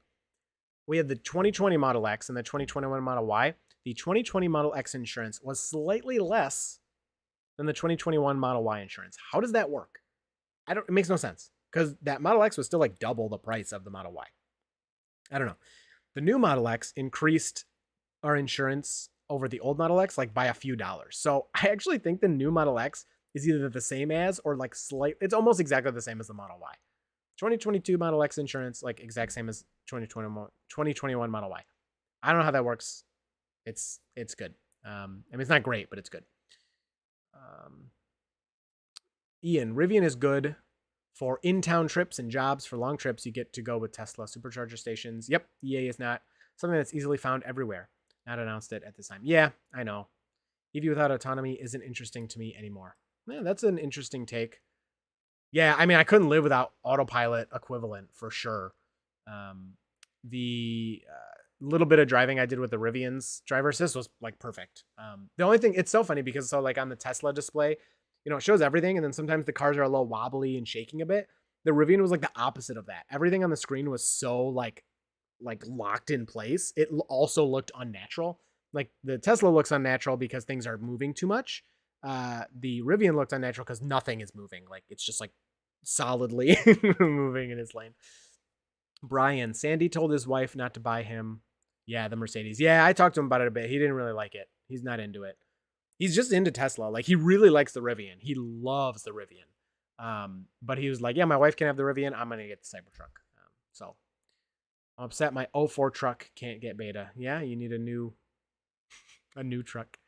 Speaker 1: We had the 2020 Model X and the 2021 Model Y. The 2020 Model X insurance was slightly less than the 2021 Model Y insurance. How does that work? It makes no sense because that Model X was still like double the price of the Model Y. I don't know. The new Model X increased our insurance over the old Model X like by a few dollars. So I actually think the new Model X is either the same as or like it's almost exactly the same as the Model Y. 2022 Model X insurance, like exact same as 2021 Model Y. I don't know how that works. It's good. I mean, it's not great, but it's good. Ian, Rivian is good for in-town trips and jobs. For long trips, you get to go with Tesla supercharger stations. Yep, EA is not something that's easily found everywhere. Not announced it at this time. Yeah, I know. EV without autonomy isn't interesting to me anymore. Man, that's an interesting take. Yeah, I mean, I couldn't live without autopilot equivalent for sure. The little bit of driving I did with the Rivian's driver assist was like perfect. The only thing, it's so funny because so like on the Tesla display, you know, it shows everything, and then sometimes the cars are a little wobbly and shaking a bit. The Rivian was like the opposite of that. Everything on the screen was so like locked in place. It also looked unnatural. Like the Tesla looks unnatural because things are moving too much. The Rivian looked unnatural because nothing is moving. Like it's just like solidly moving in its lane. Brian, Sandy told his wife not to buy him. Yeah, the Mercedes. Yeah, I talked to him about it a bit. He didn't really like it. He's not into it. He's just into Tesla. Like he really likes the Rivian. He loves the Rivian. But he was like, yeah, my wife can have the Rivian. I'm gonna get the Cybertruck. So I'm upset my 04 truck can't get beta. Yeah, you need a new truck.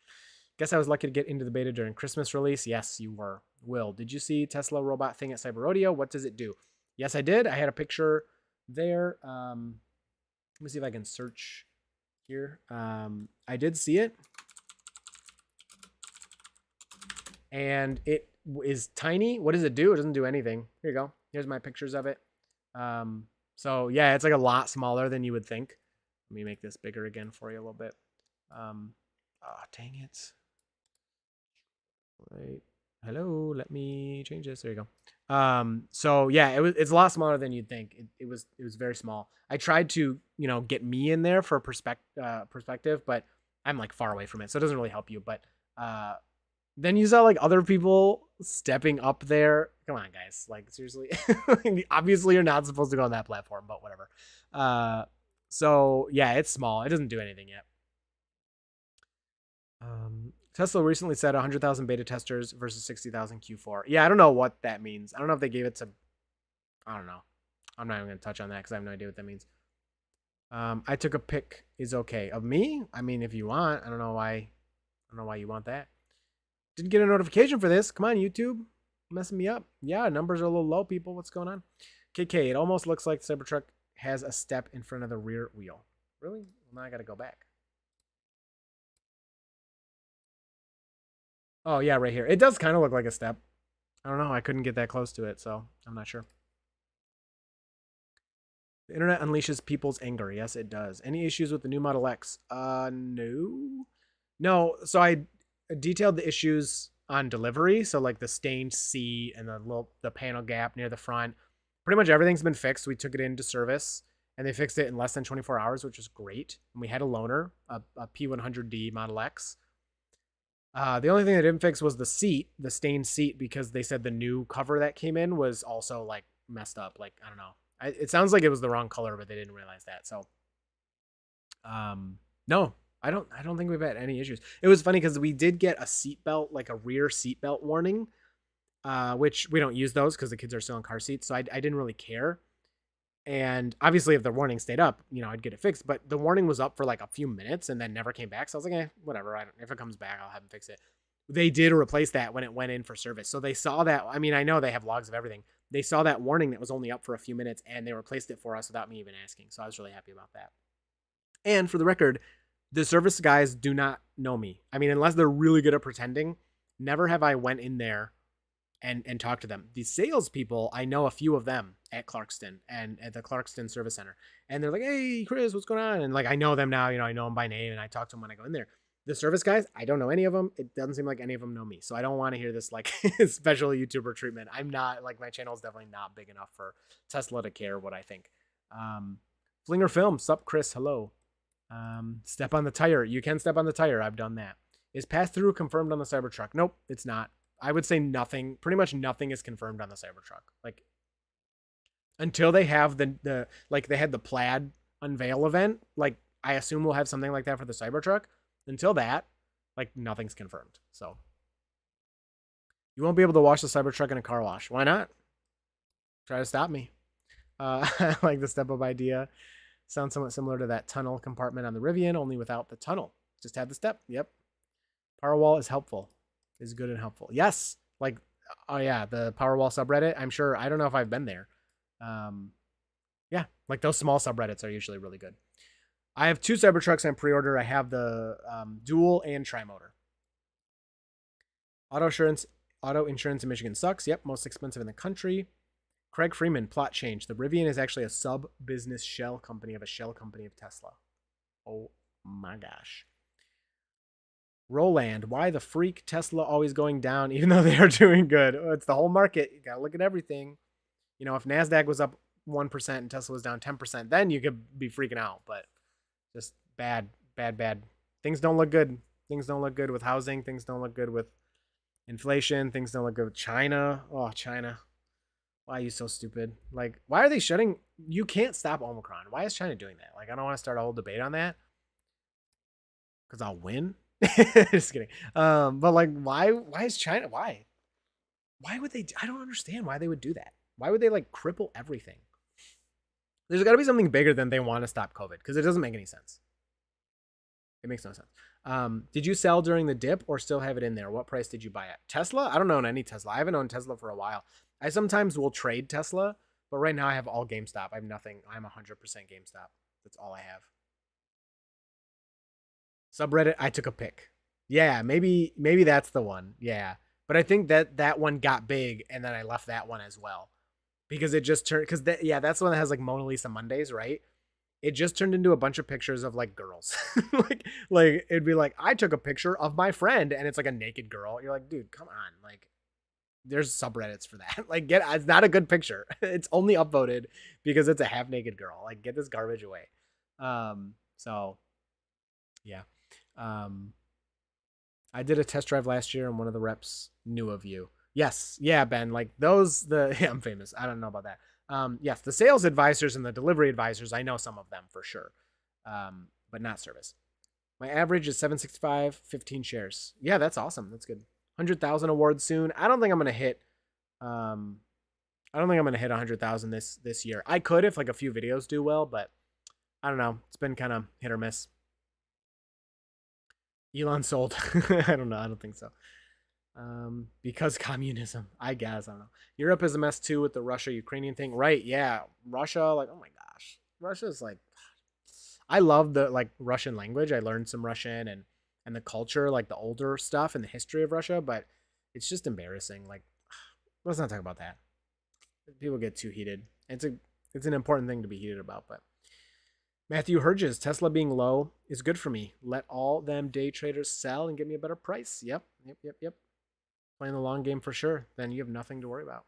Speaker 1: Guess I was lucky to get into the beta during Christmas release. Yes, you were. Will, did you see Tesla robot thing at Cyber Rodeo? What does it do? Yes, I did. I had a picture there. Let me see if I can search here. I did see it. And it is tiny. What does it do? It doesn't do anything. Here you go. Here's my pictures of it. So yeah, it's like a lot smaller than you would think. Let me make this bigger again for you a little bit. Dang it. Wait. Hello, let me change this. There you go. So yeah, it's a lot smaller than you'd think. It was very small. I tried to, you know, get me in there for perspective, but I'm like far away from it, so it doesn't really help you. But then you saw like other people stepping up there. Come on, guys. Like seriously, obviously you're not supposed to go on that platform, but whatever. So yeah, it's small. It doesn't do anything yet. Tesla recently said 100,000 beta testers versus 60,000 Q4. Yeah, I don't know what that means. I don't know if they gave it to, I don't know. I'm not even going to touch on that because I have no idea what that means. I took a pic is okay. Of me? I mean, if you want. I don't know why you want that. Didn't get a notification for this. Come on, YouTube. Messing me up. Yeah, numbers are a little low, people. What's going on? KK, it almost looks like the Cybertruck has a step in front of the rear wheel. Really? Well, now I got to go back. Oh, yeah, right here. It does kind of look like a step. I don't know. I couldn't get that close to it, so I'm not sure. The internet unleashes people's anger. Yes, it does. Any issues with the new Model X? No. No, so I detailed the issues on delivery. So like the stained seat and the panel gap near the front. Pretty much everything's been fixed. We took it into service and they fixed it in less than 24 hours, which is great. And we had a loaner, a P100D Model X. The only thing they didn't fix was the seat, the stained seat, because they said the new cover that came in was also like messed up. Like, I don't know. It sounds like it was the wrong color, but they didn't realize that. So, no, I don't think we've had any issues. It was funny because we did get a seatbelt, like a rear seatbelt warning, which we don't use those because the kids are still in car seats. So I didn't really care. And obviously, if the warning stayed up, I'd get it fixed. But the warning was up for like a few minutes and then never came back. So I was like, whatever. If it comes back, I'll have them fix it. They did replace that when it went in for service. So they saw that. I mean, I know they have logs of everything. They saw that warning that was only up for a few minutes and they replaced it for us without me even asking. So I was really happy about that. And for the record, the service guys do not know me. I mean, unless they're really good at pretending, never have I went in there and talk to them. The salespeople, I know a few of them at Clarkston and at the Clarkston Service Center. And they're like, hey, Chris, what's going on? And like, I know them now, I know them by name and I talk to them when I go in there. The service guys, I don't know any of them. It doesn't seem like any of them know me. So I don't want to hear this like special YouTuber treatment. I'm not, like, my channel is definitely not big enough for Tesla to care what I think. Flinger Film, sup, Chris, hello. Step on the tire. You can step on the tire. I've done that. Is pass-through confirmed on the Cybertruck? Nope, it's not. I would say nothing, pretty much nothing is confirmed on the Cybertruck. Like, until they have the like they had the plaid unveil event, like I assume we'll have something like that for the Cybertruck. Until that, like, nothing's confirmed. So you won't be able to wash the Cybertruck in a car wash. Why not? Try to stop me. I like the step-up idea. Sounds somewhat similar to that tunnel compartment on the Rivian, only without the tunnel. Just have the step. Yep. Power wall is helpful. Is good and helpful. Yes. Like, oh yeah, the Powerwall subreddit. I'm sure. I don't know if I've been there. Yeah, like those small subreddits are usually really good. I have 2 Cybertrucks on pre-order. I have the dual and tri-motor. Auto insurance in Michigan sucks. Yep, most expensive in the country. Craig Freeman, plot change. The Rivian is actually a sub-business shell company of a shell company of Tesla. Oh my gosh. Roland, why the freak? Tesla always going down even though they are doing good. Oh, it's the whole market. You got to look at everything. If NASDAQ was up 1% and Tesla was down 10%, then you could be freaking out. But just bad. Things don't look good. Things don't look good with housing. Things don't look good with inflation. Things don't look good with China. Oh, China. Why are you so stupid? Like, why are they shutting? You can't stop Omicron. Why is China doing that? Like, I don't want to start a whole debate on that because I'll win. Just kidding. But like, why is China? Why would they? I don't understand why they would do that. Why would they like cripple everything? There's got to be something bigger than they want to stop COVID because it doesn't make any sense. It makes no sense. Did you sell during the dip or still have it in there? What price did you buy at? Tesla? I don't own any Tesla. I haven't owned Tesla for a while. I sometimes will trade Tesla, but right now I have all GameStop. I have nothing. I'm 100% GameStop. That's all I have. Subreddit, I took a pic. Yeah, maybe that's the one. Yeah. But I think that one got big and then I left that one as well. Because it just turned, that's the one that has like Mona Lisa Mondays, right? It just turned into a bunch of pictures of like girls. like it'd be like, I took a picture of my friend and it's like a naked girl. You're like, dude, come on. Like, there's subreddits for that. Like, it's not a good picture. It's only upvoted because it's a half naked girl. Like, get this garbage away. So yeah. I did a test drive last year and one of the reps knew of you. Yes. Yeah, Ben. Like those, yeah, I'm famous. I don't know about that. Yes, the sales advisors and the delivery advisors, I know some of them for sure. But not service. My average is 765, 15 shares. Yeah, that's awesome. That's good. 100,000 awards soon. I don't think I'm going to hit 100,000 this year. I could if like a few videos do well, but I don't know. It's been kind of hit or miss. Elon sold. I don't know. I don't think so. Because communism, I guess. I don't know. Europe is a mess too with the Russia-Ukrainian thing. Right. Yeah. Russia, like, oh my gosh. Russia's like, I love the like Russian language. I learned some Russian and the culture, like the older stuff and the history of Russia, but it's just embarrassing. Like, let's not talk about that. People get too heated. It's an important thing to be heated about, but Matthew Herges, Tesla being low is good for me. Let all them day traders sell and get me a better price. Yep. Playing the long game for sure. Then you have nothing to worry about.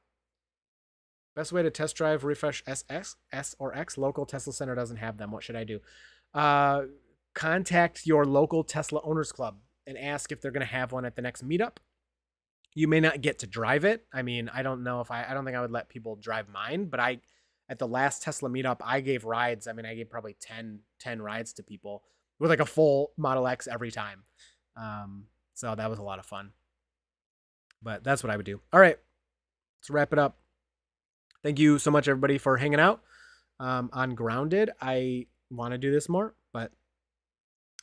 Speaker 1: Best way to test drive, refresh S or X. Local Tesla center doesn't have them. What should I do? Contact your local Tesla owners club and ask if they're going to have one at the next meetup. You may not get to drive it. I mean, I don't know if I don't think I would let people drive mine, but at the last Tesla meetup, I gave rides. I mean, I gave probably 10 rides to people with like a full Model X every time. So that was a lot of fun. But that's what I would do. All right, let's wrap it up. Thank you so much, everybody, for hanging out. On grounded, I want to do this more, but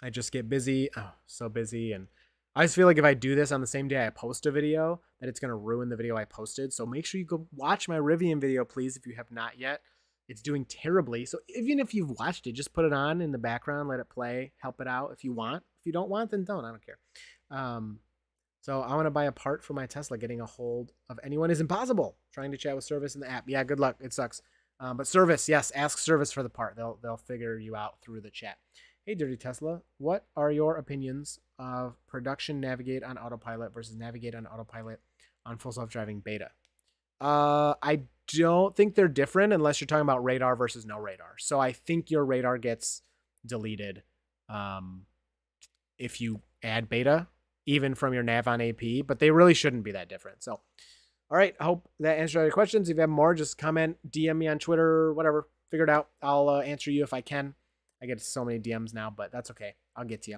Speaker 1: I just get busy. Oh, so busy. And I just feel like if I do this on the same day I post a video, that it's going to ruin the video I posted. So make sure you go watch my Rivian video, please, if you have not yet. It's doing terribly. So even if you've watched it, just put it on in the background, let it play, help it out if you want. If you don't want, then don't. I don't care. So I want to buy a part for my Tesla. Getting a hold of anyone is impossible. Trying to chat with service in the app. Yeah, good luck. It sucks. But service, yes, ask service for the part. They'll figure you out through the chat. Hey, Dirty Tesla, what are your opinions of production navigate on autopilot versus navigate on autopilot on full self-driving beta? I don't think they're different unless you're talking about radar versus no radar. So I think your radar gets deleted if you add beta, even from your nav on AP, but they really shouldn't be that different. So, all right, I hope that answered all your questions. If you have more, just comment, DM me on Twitter, whatever. Figure it out. I'll answer you if I can. I get so many DMs now, but that's okay. I'll get to you.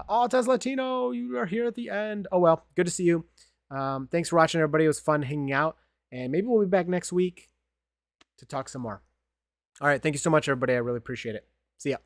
Speaker 1: Oh, Tesla Latino, you are here at the end. Oh, well, good to see you. Thanks for watching, everybody. It was fun hanging out. And maybe we'll be back next week to talk some more. All right. Thank you so much, everybody. I really appreciate it. See ya.